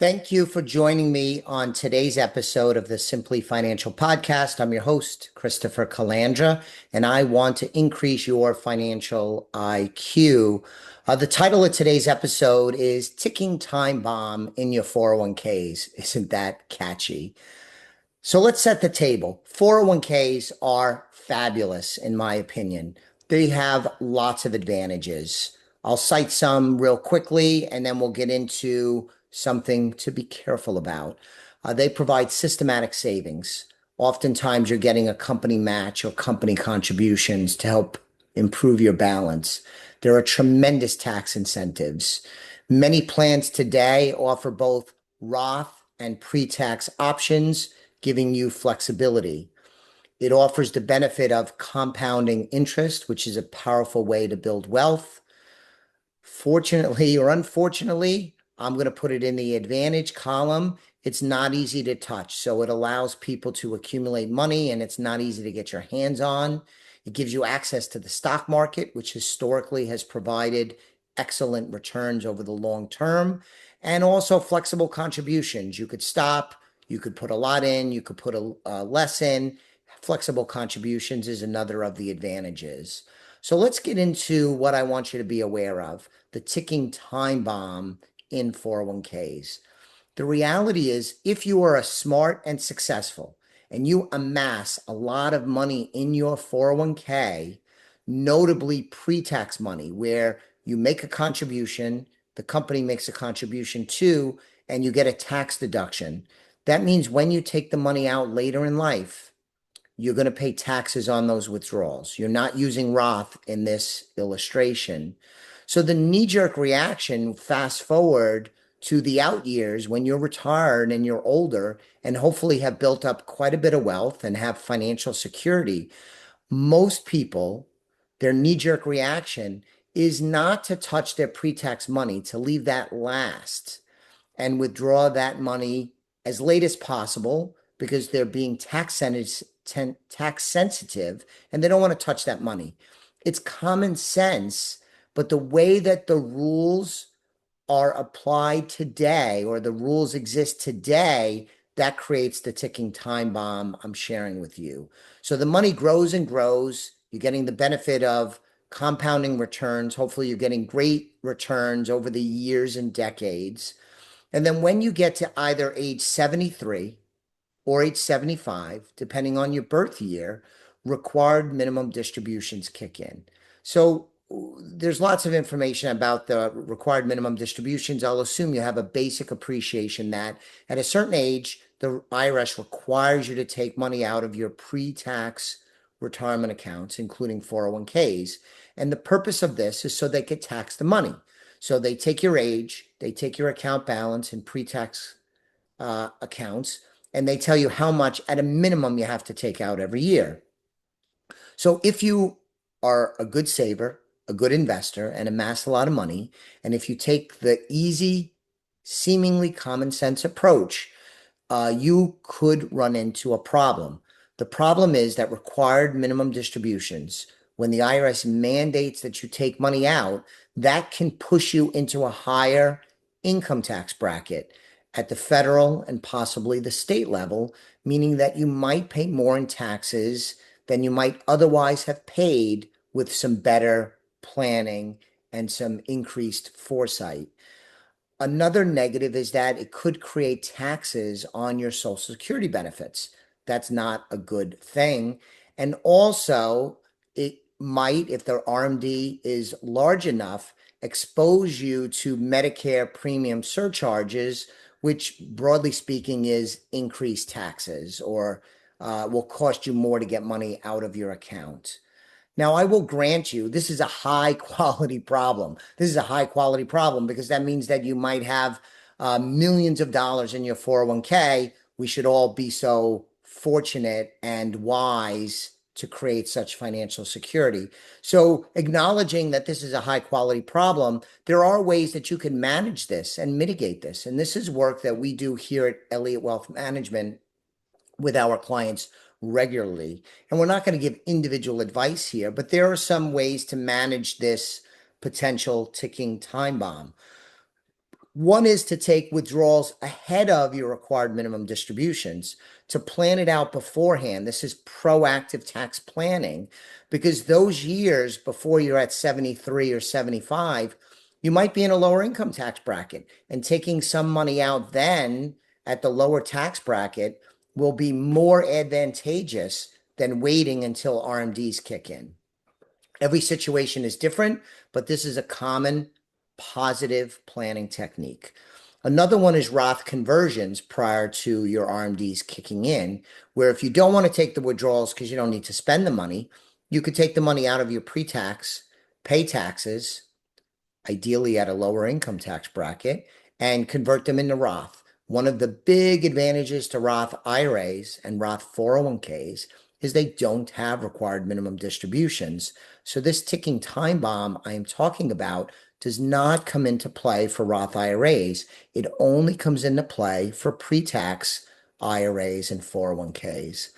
Thank you for joining me on today's episode of the Simply Financial Podcast. I'm your host, Christopher Calandra, and I want to increase your financial IQ. The title of today's episode is Ticking Time Bomb in Your 401ks. Isn't that catchy? So let's set the table. 401ks are fabulous, in my opinion. They have lots of advantages. I'll cite some real quickly, and then we'll get into something to be careful about. They provide systematic savings. Oftentimes, you're getting a company match or company contributions to help improve your balance. There are tremendous tax incentives. Many plans today offer both Roth and pre-tax options, giving you flexibility. It offers the benefit of compounding interest, which is a powerful way to build wealth. Fortunately or unfortunately, I'm going to put it in the advantage column. It's not easy to touch. So it allows people to accumulate money and it's not easy to get your hands on. It gives you access to the stock market, which historically has provided excellent returns over the long term, and also flexible contributions. You could stop, you could put a lot in, you could put a less in. Flexible contributions is another of the advantages. So let's get into what I want you to be aware of, the ticking time bomb in 401ks. The reality is, if you are a smart and successful and you amass a lot of money in your 401k, notably pre-tax money, where you make a contribution, the company makes a contribution too, and you get a tax deduction. That means when you take the money out later in life, you're going to pay taxes on those withdrawals. You're not using Roth in this illustration. So the knee-jerk reaction, fast forward to the out years when you're retired and you're older and hopefully have built up quite a bit of wealth and have financial security, most people, their knee-jerk reaction is not to touch their pre-tax money, to leave that last and withdraw that money as late as possible because they're being tax sensitive and they don't want to touch that money. It's common sense, but the way that the rules are applied today, or the rules exist today, that creates the ticking time bomb I'm sharing with you. So the money grows and grows. You're getting the benefit of compounding returns. Hopefully you're getting great returns over the years and decades. And then when you get to either age 73 or age 75, depending on your birth year, required minimum distributions kick in. So there's lots of information about the required minimum distributions. I'll assume you have a basic appreciation that at a certain age, the IRS requires you to take money out of your pre-tax retirement accounts, including 401ks. And the purpose of this is so they could tax the money. So they take your age, they take your account balance and pre-tax accounts, and they tell you how much at a minimum you have to take out every year. So if you are a good saver, a good investor, and amass a lot of money, and if you take the easy, seemingly common sense approach, you could run into a problem. The problem is that required minimum distributions, when the IRS mandates that you take money out, that can push you into a higher income tax bracket at the federal and possibly the state level, meaning that you might pay more in taxes than you might otherwise have paid with some better planning and some increased foresight. Another negative is that it could create taxes on your Social Security benefits. That's not a good thing. And also, it might, if the RMD is large enough, expose you to Medicare premium surcharges, which broadly speaking is increased taxes, or will cost you more to get money out of your account. Now, I will grant you, this is a high quality problem. This is a high quality problem because that means that you might have millions of dollars in your 401k. We should all be so fortunate and wise to create such financial security. So acknowledging that this is a high quality problem, there are ways that you can manage this and mitigate this. And this is work that we do here at Elliott Wealth Management with our clients regularly. And we're not going to give individual advice here, but there are some ways to manage this potential ticking time bomb. One is to take withdrawals ahead of your required minimum distributions, to plan it out beforehand. This is proactive tax planning, because those years before you're at 73 or 75, you might be in a lower income tax bracket, and taking some money out then at the lower tax bracket will be more advantageous than waiting until RMDs kick in. Every situation is different, but this is a common positive planning technique. Another one is Roth conversions prior to your RMDs kicking in, where if you don't want to take the withdrawals because you don't need to spend the money, you could take the money out of your pre-tax, pay taxes, ideally at a lower income tax bracket, and convert them into Roth. One of the big advantages to Roth IRAs and Roth 401ks is they don't have required minimum distributions. So this ticking time bomb I am talking about does not come into play for Roth IRAs. It only comes into play for pre-tax IRAs and 401ks.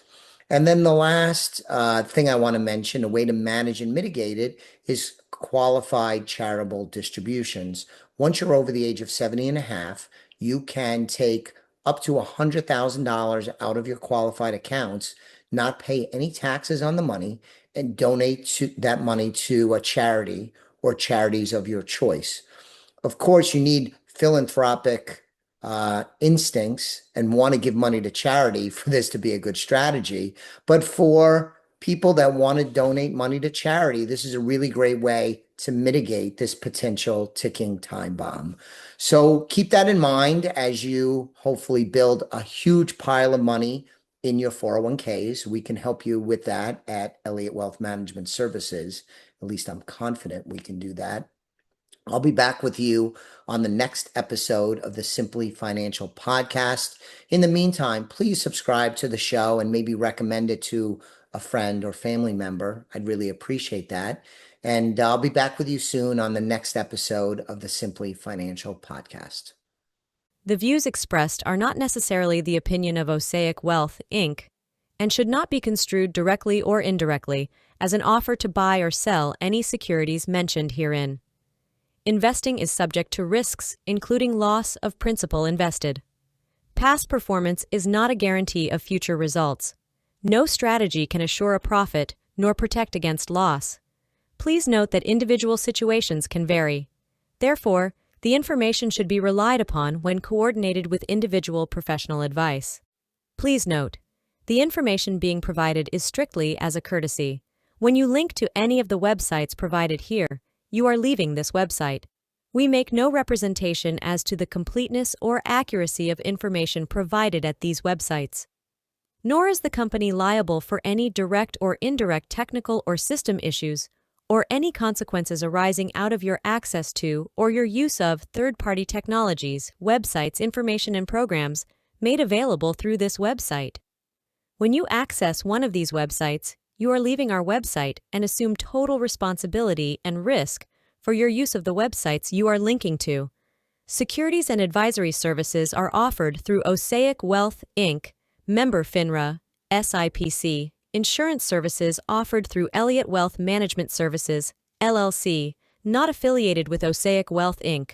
And then the last thing I want to mention, a way to manage and mitigate it, is qualified charitable distributions. Once you're over the age of 70 and a half, you can take up to $100,000 out of your qualified accounts, not pay any taxes on the money, and donate that money to a charity or charities of your choice. Of course, you need philanthropic instincts and want to give money to charity for this to be a good strategy. But for people that want to donate money to charity, this is a really great way to mitigate this potential ticking time bomb. So keep that in mind as you hopefully build a huge pile of money in your 401ks. We can help you with that at Elliott Wealth Management Services. At least I'm confident we can do that. I'll be back with you on the next episode of the Simply Financial podcast. In the meantime, please subscribe to the show and maybe recommend it to a friend or family member. I'd really appreciate that. And I'll be back with you soon on the next episode of the Simply Financial podcast. The views expressed are not necessarily the opinion of Osaic Wealth, Inc., and should not be construed directly or indirectly as an offer to buy or sell any securities mentioned herein. Investing is subject to risks, including loss of principal invested. Past performance is not a guarantee of future results. No strategy can assure a profit nor protect against loss. Please note that individual situations can vary. Therefore, the information should be relied upon when coordinated with individual professional advice. Please note, the information being provided is strictly as a courtesy. When you link to any of the websites provided here, you are leaving this website. We make no representation as to the completeness or accuracy of information provided at these websites. Nor is the company liable for any direct or indirect technical or system issues, or any consequences arising out of your access to or your use of third-party technologies, websites, information, and programs made available through this website. When you access one of these websites, you are leaving our website and assume total responsibility and risk for your use of the websites you are linking to. Securities and advisory services are offered through Osaic Wealth, Inc., member FINRA, SIPC. Insurance services offered through Elliott Wealth Management Services, LLC, not affiliated with Osaic Wealth, Inc.